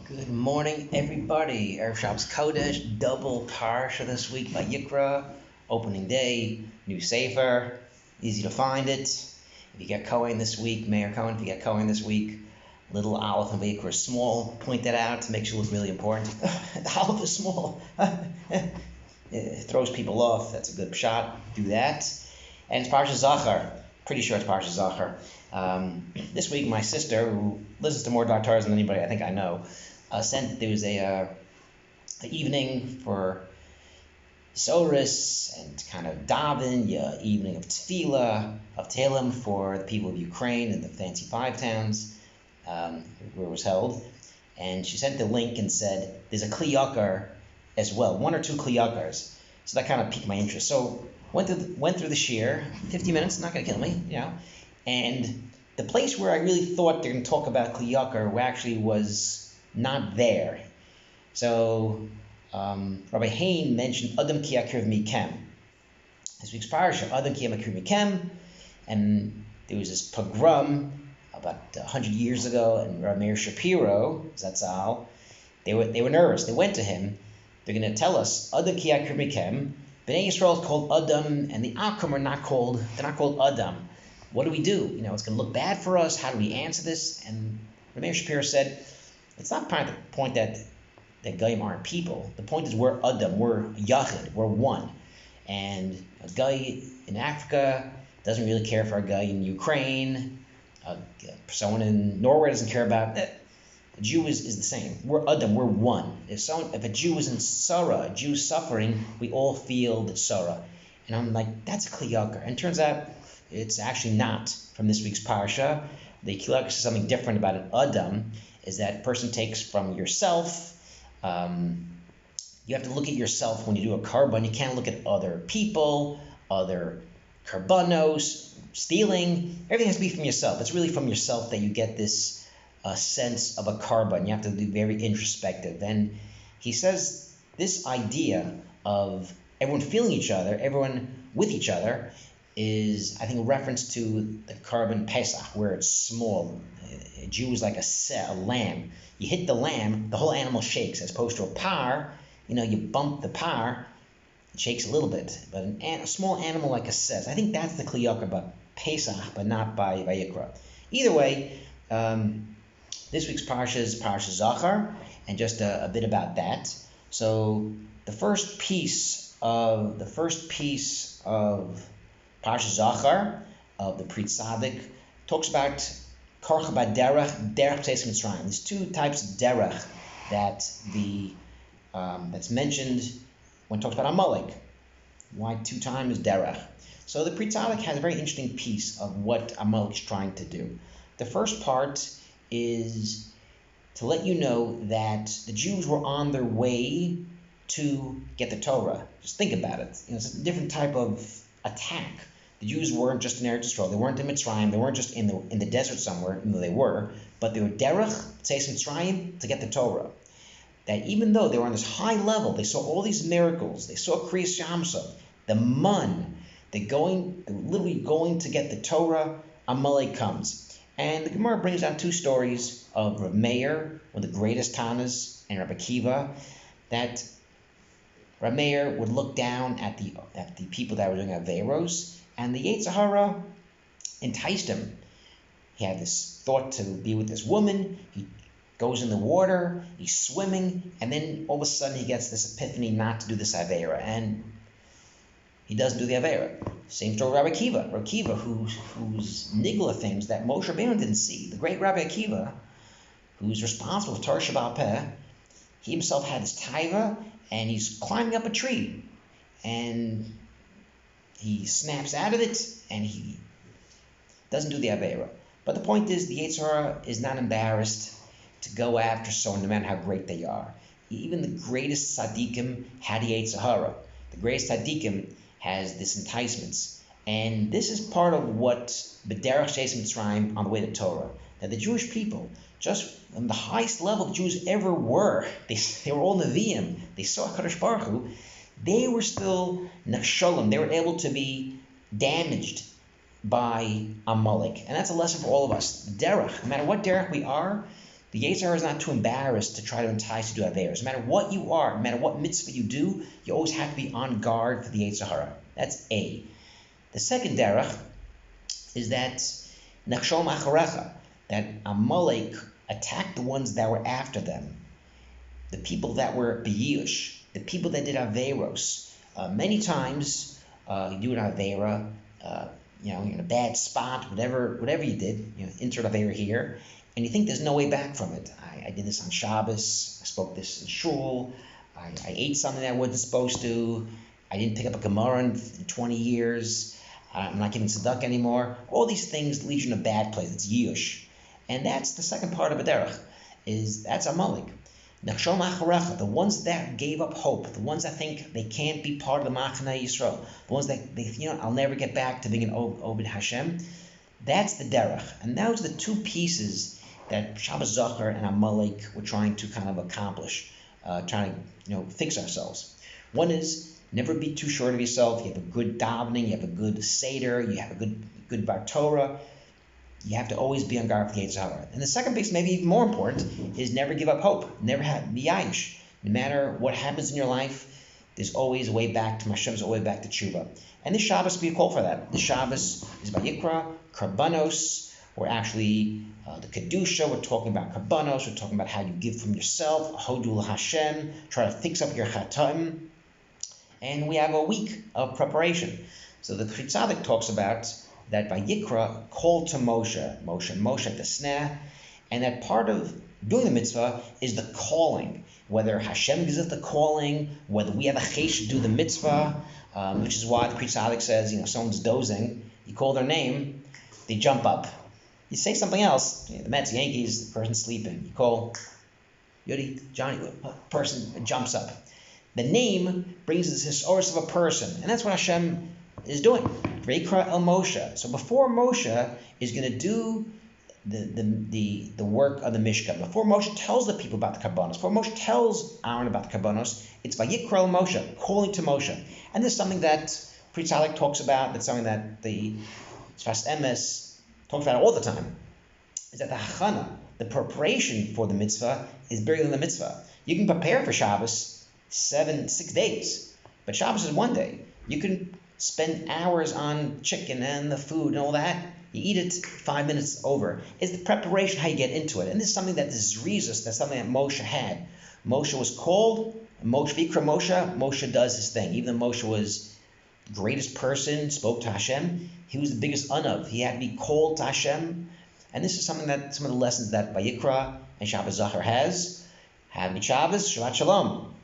Good morning, everybody. Erev Shabbos Kodesh, double parsha this week, vayikra, opening day, new sefer, easy to find it. If you get Cohen this week, Mayor Cohen, if you get Cohen this week, little aleph and vayikra is small. Point that out to make you look really important. The aleph is small. It throws people off. That's a good shot. Do that. And it's parsha zachor. Pretty sure it's parsha zachor. This week, my sister, who listens to more doctors than anybody I think I know, there was a evening for Soris and kind of daven, evening of tefillah, of Telem for the people of Ukraine and the fancy five towns where it was held. And she sent the link and said, there's a Kli Yakar as well, one or two Kli Yakars. So that kind of piqued my interest. So went through the shir, 50 minutes, not going to kill me, And the place where I really thought they're going to talk about Kli Yakar actually was not there. So Rabbi Hain mentioned Adam ki akriv mikem. This week's parasha, Adam ki akriv mikem, and there was this pogrom about 100 years ago, and Rabbi Meir Shapiro, Zatzal, they were nervous. They went to him. They're going to tell us Adam ki akriv mikem. Bnei Yisrael is called Adam, and the Akum are not called. They're not called Adam. What do we do? It's going to look bad for us. How do we answer this? And Rabbi Meir Shapiro said, it's not the point that Goyim aren't people. The point is we're Adam, we're Yachid, we're one. And a guy in Africa doesn't really care for a guy in Ukraine. Someone in Norway doesn't care about it. A Jew is the same. We're Adam, we're one. If a Jew is in sorrow, a Jew suffering, we all feel the sorrow. And I'm like, that's a Kli Yakar. And it turns out it's actually not from this week's parsha. The Kli Yakar is something different about an Adam, is that a person takes from yourself. You have to look at yourself when you do a carbon. You can't look at other people, other carbonos, stealing. Everything has to be from yourself. It's really from yourself that you get this sense of a carbon. You have to be very introspective. And he says this idea of everyone feeling each other, everyone with each other, is, I think, a reference to the carbon Pesach, where it's small. A Jew is like a lamb. You hit the lamb, the whole animal shakes, as opposed to a par. You bump the par, it shakes a little bit. But a small animal like a seh. I think that's the Kli Yakar by Pesach, but not by vayikra. Either way, this week's parsha is parsha zachor, and just a bit about that. So the first piece of Parsha Zachor of the Pri Tzadik talks about Korcha Derech Tzeis Mitzrayim. There's two types of derech that's mentioned when it talks about Amalek. Why two times derech? So the Pri Tzadik has a very interesting piece of what Amalek is trying to do. The first part is to let you know that the Jews were on their way to get the Torah. Just think about it. It's a different type of attack. The Jews weren't just in Eretz Yisrael. They weren't in Mitzrayim. They weren't just in the desert somewhere, even though they were. But they were derech tzeis Mitzrayim to get the Torah. That even though they were on this high level, they saw all these miracles. They saw Kriyas Yamsuf, the mun. They're literally going to get the Torah. Amalek comes. And the Gemara brings down two stories of Rav Meir, one of the greatest Tanas, and Rabbi Akiva, that Rav Meir would look down at the people that were doing Averos, and the Yetzer Hara enticed him. He had this thought to be with this woman. He goes in the water, he's swimming, and then all of a sudden he gets this epiphany not to do this Avera, and he doesn't do the Avera. Same story with Rabbi Akiva. Rabbi Akiva, who's nigla things that Moshe Rabbeinu didn't see. The great Rabbi Akiva, who's responsible for Torah Sheba'al Peh, he himself had this taiva, and he's climbing up a tree, and he snaps out of it, and he doesn't do the Avera. But the point is, the Yetzer Hara is not embarrassed to go after someone, no matter how great they are. Even the greatest tzaddikim had the Yetzer Hara. The greatest tzaddikim has this enticements. And this is part of what B'derech Tzeis Mitzrayim on the way to Torah. That the Jewish people, just on the highest level the Jews ever were, they were all Nevi'im, they saw HaKadosh Baruch Hu, they were still Nefsholim, they were able to be damaged by Amalek. And that's a lesson for all of us. Derech, no matter what derech we are, The Yetzer Hara is not too embarrassed to try to entice you to do Averos. No matter what you are, no matter what mitzvah you do, you always have to be on guard for the Yetzer Hara. That's A. The second derech is that Nachshol Macharecha, that Amalek attacked the ones that were after them, the people that were B'yush, the people that did Averos. Many times you do an Avera, you're in a bad spot, whatever you did, insert Avera here, and you think there's no way back from it. I did this on Shabbos, I spoke this in shul, I ate something that I wasn't supposed to, I didn't pick up a Gemara in 20 years, I'm not giving tzedakah anymore. All these things lead you in a bad place. It's yush. And that's the second part of a derech, that's Amalek. Nachshol Macharecha, the ones that gave up hope, the ones that think they can't be part of the Machna Yisrael, the ones that I'll never get back to being an Obed Hashem, that's the derech. And those are the two pieces that Shabbos Zachor and Amalek were trying to kind of accomplish, trying to fix ourselves. One is, never be too short of yourself. You have a good davening, you have a good seder, you have a good bar Torah. You have to always be on guard for the Yetzer Hara. And the second piece, maybe even more important, is never give up hope. Never be yayish. No matter what happens in your life, there's always a way back to Hashem, there's a way back to tshuva. And this Shabbos be a call for that. The Shabbos is vayikra, karbanos, or actually the kedusha. We're talking about karbanos. We're talking about how you give from yourself. Hodu Hashem. Try to fix up your chataim. And we have a week of preparation. So the Tzaddik talks about that vayikra called to Moshe at the sneh, and that part of doing the mitzvah is the calling. Whether Hashem gives us the calling, whether we have a chesh to do the mitzvah, which is why the Tzaddik says, someone's dozing, you call their name, they jump up. You say something else, the Mets, Yankees, the person's sleeping. You call Yodi, Johnny, person jumps up. The name brings this historis of a person, and that's what Hashem is doing. Vayikra el Moshe. So before Moshe is going to do the work of the Mishkan, before Moshe tells the people about the Karbanos, before Moshe tells Aaron about the Karbanos, it's Vayikra el Moshe, calling to Moshe. And this is something that Pri Tzaddik talks about, that's something that the Sfas Emes talks about all the time, is that the Hachana, the preparation for the mitzvah, is bigger than the mitzvah. You can prepare for Shabbos 6 days, but Shabbos is one day. You can spend hours on chicken and the food and all that. You eat it, 5 minutes over. It's the preparation, how you get into it. And this is something that is Zrizus, that's something that Moshe had. Moshe was called, vayikra Moshe does his thing. Even though Moshe was the greatest person, spoke to Hashem, he was the biggest unav. He had to be called to Hashem. And this is something that, some of the lessons that Vayikra and Shabbos Zachor has. Happy Shabbos, Shabbat Shalom.